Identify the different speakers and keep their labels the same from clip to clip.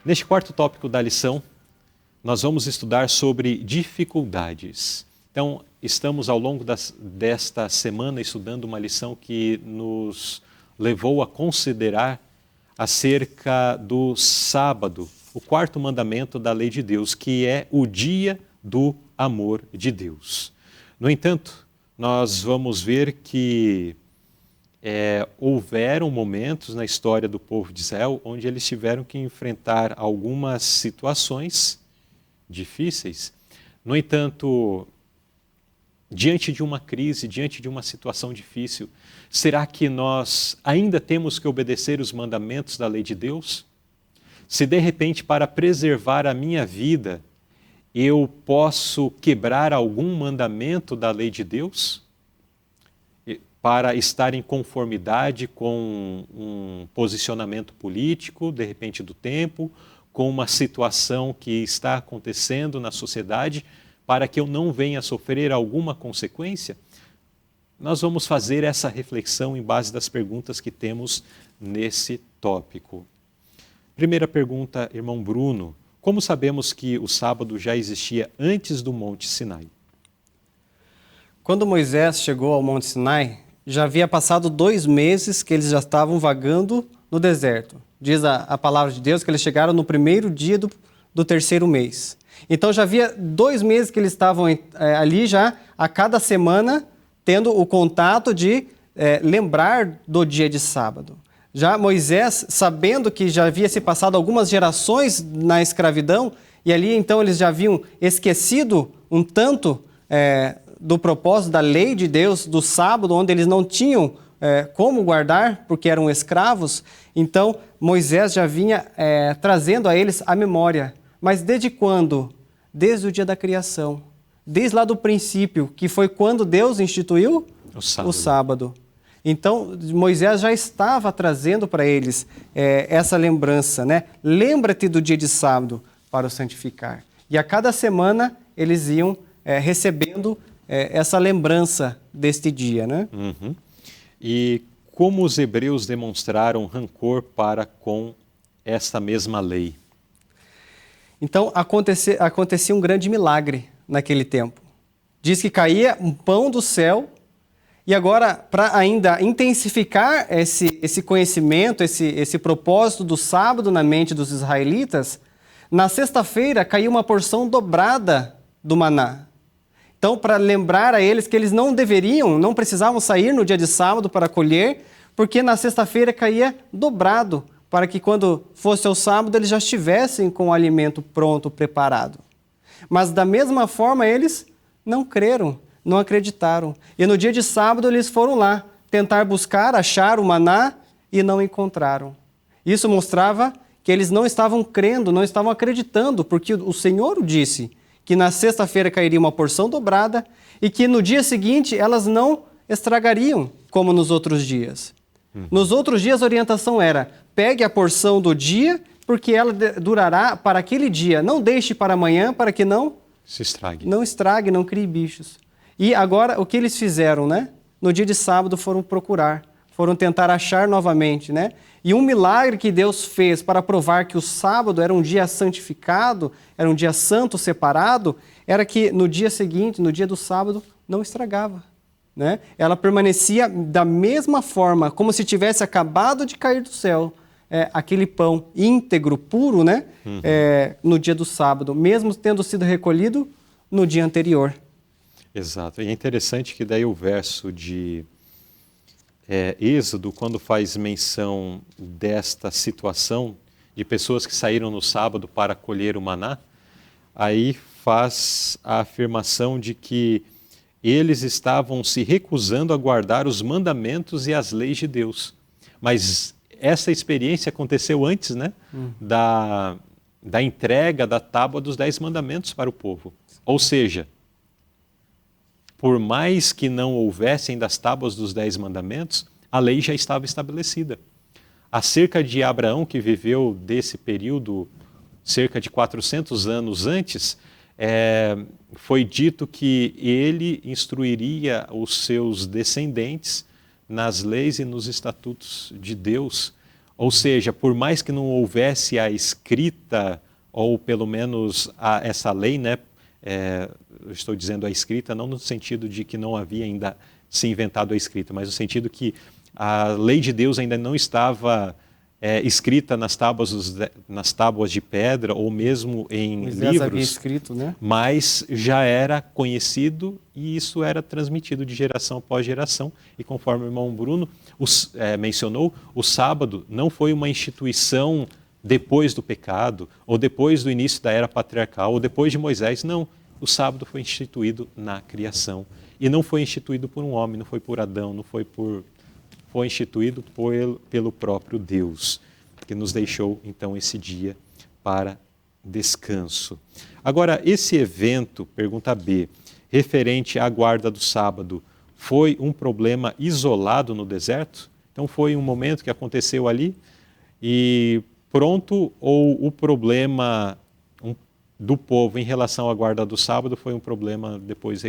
Speaker 1: Neste quarto tópico da lição, nós vamos estudar sobre dificuldades. Então, estamos ao longo desta semana estudando uma lição que nos levou a considerar acerca do sábado, o quarto mandamento da lei de Deus, que é o dia do amor de Deus. No entanto, nós vamos ver que houveram momentos na história do povo de Israel onde eles tiveram que enfrentar algumas situações difíceis. No entanto, diante de uma crise, diante de uma situação difícil, será que nós ainda temos que obedecer os mandamentos da lei de Deus? Se de repente, para preservar a minha vida, eu posso quebrar algum mandamento da lei de Deus? Para estar em conformidade com um posicionamento político, de repente do tempo, com uma situação que está acontecendo na sociedade, para que eu não venha a sofrer alguma consequência? Nós vamos fazer essa reflexão em base das perguntas que temos nesse tópico. Primeira pergunta, irmão Bruno: como sabemos que o sábado já existia antes do Monte Sinai?
Speaker 2: Quando Moisés chegou ao Monte Sinai, já havia passado 2 meses que eles já estavam vagando no deserto. Diz a palavra de Deus que eles chegaram no primeiro dia do 3º mês. Então já havia 2 meses que eles estavam ali já, a cada semana, tendo o contato de lembrar do dia de sábado. Já Moisés, sabendo que já havia se passado algumas gerações na escravidão, e ali então eles já haviam esquecido um tanto do propósito da lei de Deus, do sábado, onde eles não tinham como guardar, porque eram escravos. Então Moisés já vinha trazendo a eles a memória. Mas desde quando? Desde o dia da criação. Desde lá do princípio, que foi quando Deus instituiu o sábado. Então Moisés já estava trazendo para eles essa lembrança, né? Lembra-te do dia de sábado para o santificar. E a cada semana eles iam recebendo essa lembrança deste dia, né?
Speaker 1: Uhum. E como os hebreus demonstraram rancor para com essa mesma lei?
Speaker 2: Então acontecia um grande milagre naquele tempo. Diz que caía um pão do céu, e agora, para ainda intensificar esse conhecimento, esse propósito do sábado na mente dos israelitas, na sexta-feira caiu uma porção dobrada do maná. Então, para lembrar a eles que eles não precisavam sair no dia de sábado para colher, porque na sexta-feira caía dobrado, para que quando fosse o sábado eles já estivessem com o alimento pronto, preparado. Mas da mesma forma eles não creram, não acreditaram. E no dia de sábado eles foram lá tentar buscar, achar o maná e não encontraram. Isso mostrava que eles não estavam crendo, não estavam acreditando, porque o Senhor disse que na sexta-feira cairia uma porção dobrada e que no dia seguinte elas não estragariam como nos outros dias. Nos outros dias a orientação era: pegue a porção do dia, porque ela durará para aquele dia. Não deixe para amanhã, para que não
Speaker 1: se estrague.
Speaker 2: Não estrague, não crie bichos. E agora o que eles fizeram, né? No dia de sábado foram procurar, foram tentar achar novamente, né? E um milagre que Deus fez para provar que o sábado era um dia santificado, era um dia santo, separado, era que no dia seguinte, no dia do sábado, não estragava, né? Ela permanecia da mesma forma, como se tivesse acabado de cair do céu, aquele pão íntegro, puro, né? No dia do sábado, mesmo tendo sido recolhido no dia anterior.
Speaker 1: Exato. E é interessante que daí o verso de Êxodo, quando faz menção desta situação de pessoas que saíram no sábado para colher o maná, aí faz a afirmação de que eles estavam se recusando a guardar os mandamentos e as leis de Deus. Mas essa experiência aconteceu antes, né, da entrega da tábua dos 10 mandamentos para o povo. Ou seja, por mais que não houvessem das tábuas dos 10 mandamentos, a lei já estava estabelecida. Acerca de Abraão, que viveu desse período cerca de 400 anos antes, foi dito que ele instruiria os seus descendentes nas leis e nos estatutos de Deus. Ou seja, por mais que não houvesse a escrita, ou pelo menos essa lei, né? Eu estou dizendo a escrita não no sentido de que não havia ainda se inventado a escrita, mas no sentido que a lei de Deus ainda não estava escrita nas tábuas de pedra ou mesmo em
Speaker 2: Moisés
Speaker 1: livros,
Speaker 2: havia escrito, né?
Speaker 1: mas já era conhecido e isso era transmitido de geração após geração. E conforme o irmão Bruno mencionou, o sábado não foi uma instituição depois do pecado, ou depois do início da era patriarcal, ou depois de Moisés. Não, o sábado foi instituído na criação. E não foi instituído por um homem, não foi por Adão, foi instituído pelo próprio Deus, que nos deixou então esse dia para descanso. Agora, esse evento, pergunta B, referente à guarda do sábado, foi um problema isolado no deserto? Então foi um momento que aconteceu ali e pronto, ou o problema do povo em relação à guarda do sábado foi um problema depois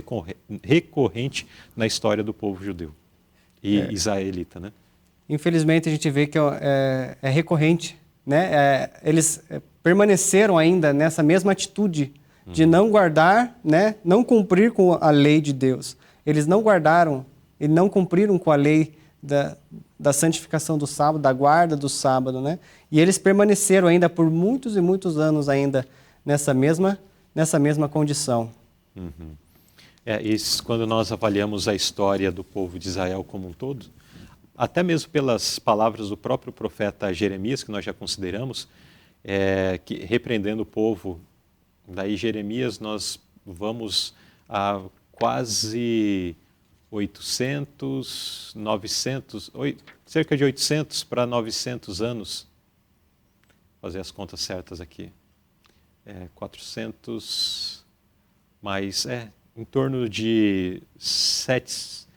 Speaker 1: recorrente na história do povo judeu e israelita, né?
Speaker 2: Infelizmente a gente vê que é recorrente, né? Eles permaneceram ainda nessa mesma atitude de não guardar, né? Não cumprir com a lei de Deus. Eles não guardaram e não cumpriram com a lei da santificação do sábado, da guarda do sábado, né? E eles permaneceram ainda por muitos e muitos anos ainda nessa mesma condição.
Speaker 1: Uhum. Isso, quando nós avaliamos a história do povo de Israel como um todo, até mesmo pelas palavras do próprio profeta Jeremias, que nós já consideramos, que repreendendo o povo, daí Jeremias nós vamos a quase cerca de 800 para 900 anos, vou fazer as contas certas aqui, 400, mais, em torno de 7,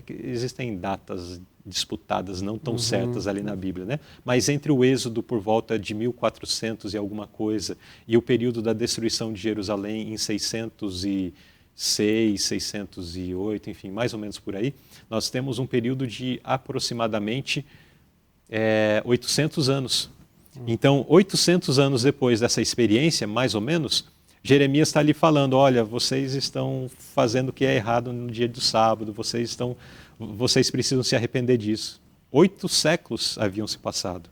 Speaker 1: que existem datas disputadas, não tão certas ali na Bíblia, né? Mas entre o êxodo por volta de 1400 e alguma coisa, e o período da destruição de Jerusalém em 606, 608, enfim, mais ou menos por aí, nós temos um período de aproximadamente 800 anos. Então, 800 anos depois dessa experiência, mais ou menos, Jeremias está ali falando, olha, vocês estão fazendo o que é errado no dia do sábado, vocês precisam se arrepender disso. 8 séculos haviam se passado.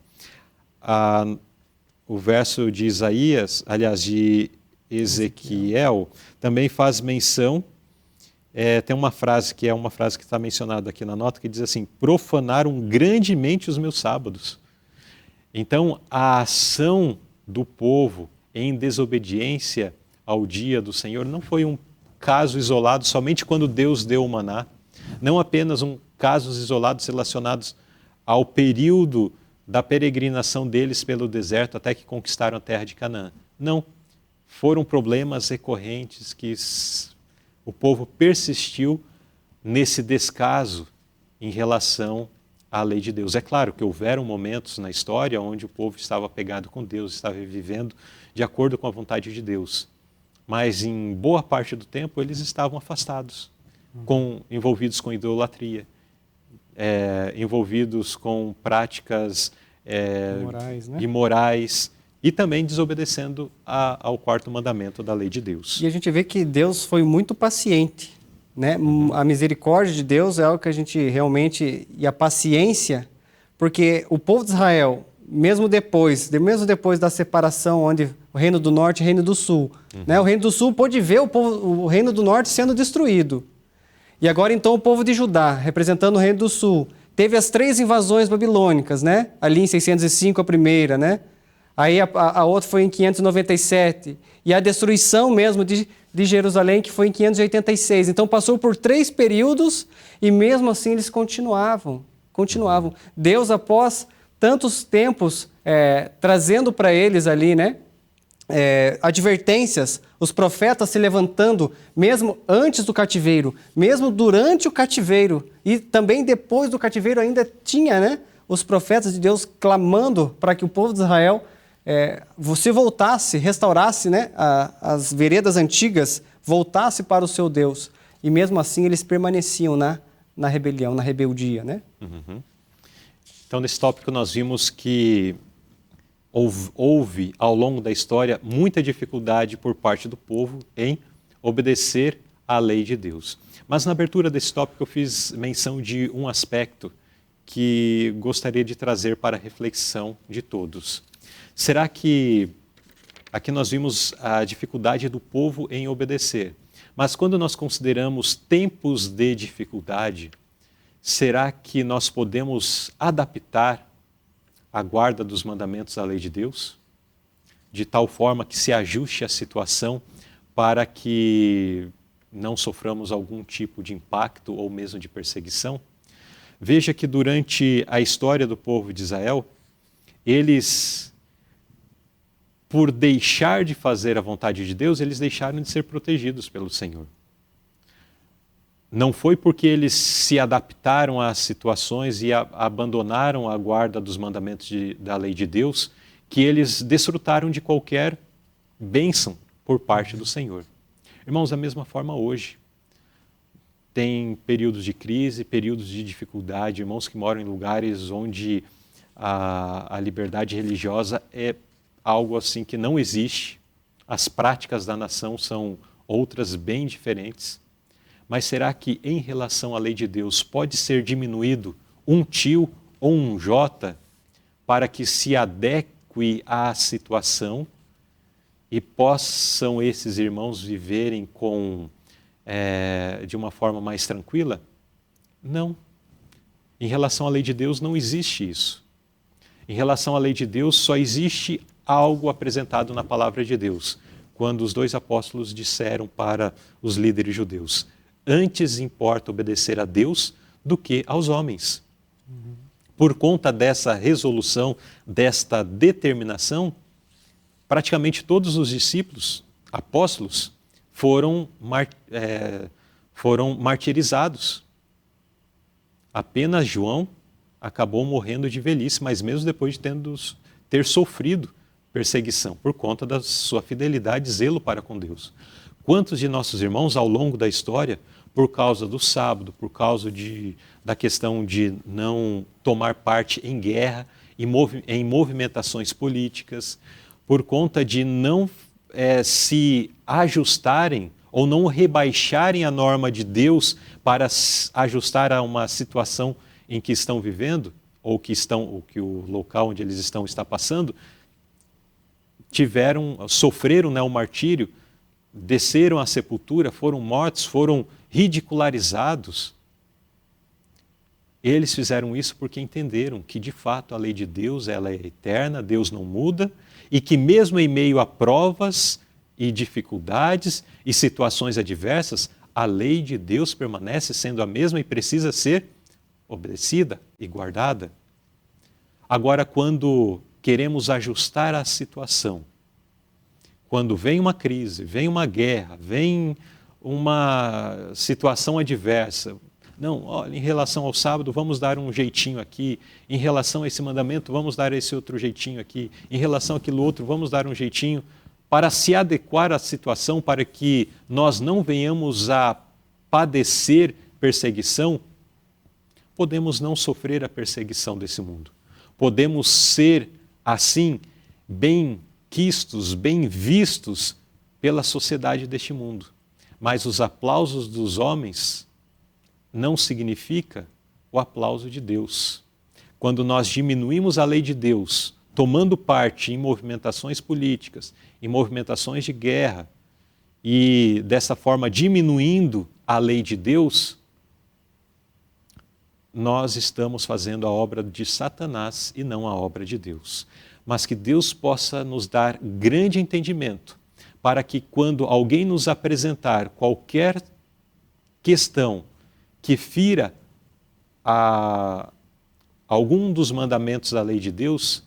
Speaker 1: O verso de Isaías, aliás, de Ezequiel, também faz menção, tem uma frase que está mencionada aqui na nota, que diz assim, profanaram grandemente os meus sábados. Então, a ação do povo em desobediência ao dia do Senhor não foi um caso isolado somente quando Deus deu o maná, não apenas casos isolados relacionados ao período da peregrinação deles pelo deserto até que conquistaram a terra de Canaã. Não, foram problemas recorrentes que o povo persistiu nesse descaso em relação à lei de Deus. É claro que houveram momentos na história onde o povo estava apegado com Deus, estava vivendo de acordo com a vontade de Deus. Mas em boa parte do tempo eles estavam afastados, envolvidos com idolatria, envolvidos com práticas imorais e também desobedecendo ao quarto mandamento da lei de Deus.
Speaker 2: E a gente vê que Deus foi muito paciente, né? A misericórdia de Deus é algo que a gente realmente... E a paciência, porque o povo de Israel, mesmo depois da separação, onde o reino do norte e o reino do sul, né? O reino do sul pôde ver o reino do norte sendo destruído. E agora então o povo de Judá, representando o reino do sul, teve as 3 invasões babilônicas, né? Ali em 605 a primeira, né? Aí a outra foi em 597. E a destruição mesmo de Jerusalém, que foi em 586. Então passou por 3 períodos e mesmo assim eles continuavam. Deus, após tantos tempos, trazendo para eles ali, né? Advertências, os profetas se levantando, mesmo antes do cativeiro, mesmo durante o cativeiro e também depois do cativeiro ainda tinha, né? Os profetas de Deus clamando para que o povo de Israel se voltasse, restaurasse, né? As veredas antigas, voltasse para o seu Deus. E mesmo assim eles permaneciam na rebelião, na rebeldia, né?
Speaker 1: Então, nesse tópico nós vimos que houve ao longo da história muita dificuldade por parte do povo em obedecer à lei de Deus. Mas na abertura desse tópico eu fiz menção de um aspecto que gostaria de trazer para a reflexão de todos. Será que aqui nós vimos a dificuldade do povo em obedecer, mas quando nós consideramos tempos de dificuldade, será que nós podemos adaptar a guarda dos mandamentos à lei de Deus, de tal forma que se ajuste à situação para que não soframos algum tipo de impacto ou mesmo de perseguição? Veja que durante a história do povo de Israel, eles, por deixar de fazer a vontade de Deus, eles deixaram de ser protegidos pelo Senhor. Não foi porque eles se adaptaram às situações e abandonaram a guarda dos mandamentos da lei de Deus que eles desfrutaram de qualquer bênção por parte do Senhor. Irmãos, da mesma forma hoje, tem períodos de crise, períodos de dificuldade, irmãos que moram em lugares onde a liberdade religiosa é algo assim que não existe, as práticas da nação são outras bem diferentes. Mas será que em relação à lei de Deus pode ser diminuído um tio ou um jota para que se adeque à situação e possam esses irmãos viverem de uma forma mais tranquila? Não. Em relação à lei de Deus não existe isso. Em relação à lei de Deus só existe algo apresentado na palavra de Deus, quando os dois apóstolos disseram para os líderes judeus: antes importa obedecer a Deus do que aos homens. Por conta dessa resolução, desta determinação, praticamente todos os discípulos, apóstolos, foram martirizados. Apenas João acabou morrendo de velhice, mas mesmo depois de ter sofrido perseguição, por conta da sua fidelidade e zelo para com Deus. Quantos de nossos irmãos, ao longo da história, por causa do sábado, por causa da questão de não tomar parte em guerra, em movimentações políticas, por conta de não se ajustarem ou não rebaixarem a norma de Deus para ajustar a uma situação em que estão vivendo, ou que o local onde eles estão está passando, sofreram o martírio, desceram à sepultura, foram mortos, foram ridicularizados. Eles fizeram isso porque entenderam que, de fato, a lei de Deus ela é eterna, Deus não muda, e que mesmo em meio a provas e dificuldades e situações adversas, a lei de Deus permanece sendo a mesma e precisa ser obedecida e guardada. Agora, quando queremos ajustar a situação, quando vem uma crise, vem uma guerra, vem uma situação adversa, não, olha, em relação ao sábado vamos dar um jeitinho aqui, em relação a esse mandamento vamos dar esse outro jeitinho aqui, em relação àquilo outro vamos dar um jeitinho, para se adequar à situação, para que nós não venhamos a padecer perseguição, podemos não sofrer a perseguição desse mundo. Podemos ser, assim, bem quistos, bem vistos pela sociedade deste mundo. Mas os aplausos dos homens não significa o aplauso de Deus. Quando nós diminuímos a lei de Deus, tomando parte em movimentações políticas, em movimentações de guerra, e dessa forma diminuindo a lei de Deus, nós estamos fazendo a obra de Satanás e não a obra de Deus. Mas que Deus possa nos dar grande entendimento, para que quando alguém nos apresentar qualquer questão que fira algum dos mandamentos da lei de Deus,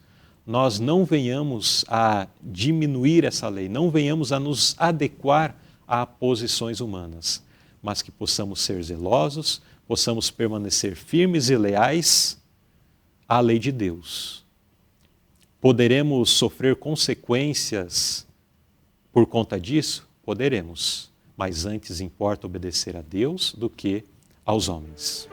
Speaker 1: nós não venhamos a diminuir essa lei, não venhamos a nos adequar a posições humanas, mas que possamos ser zelosos, possamos permanecer firmes e leais à lei de Deus. Poderemos sofrer consequências por conta disso? Poderemos, mas antes importa obedecer a Deus do que aos homens.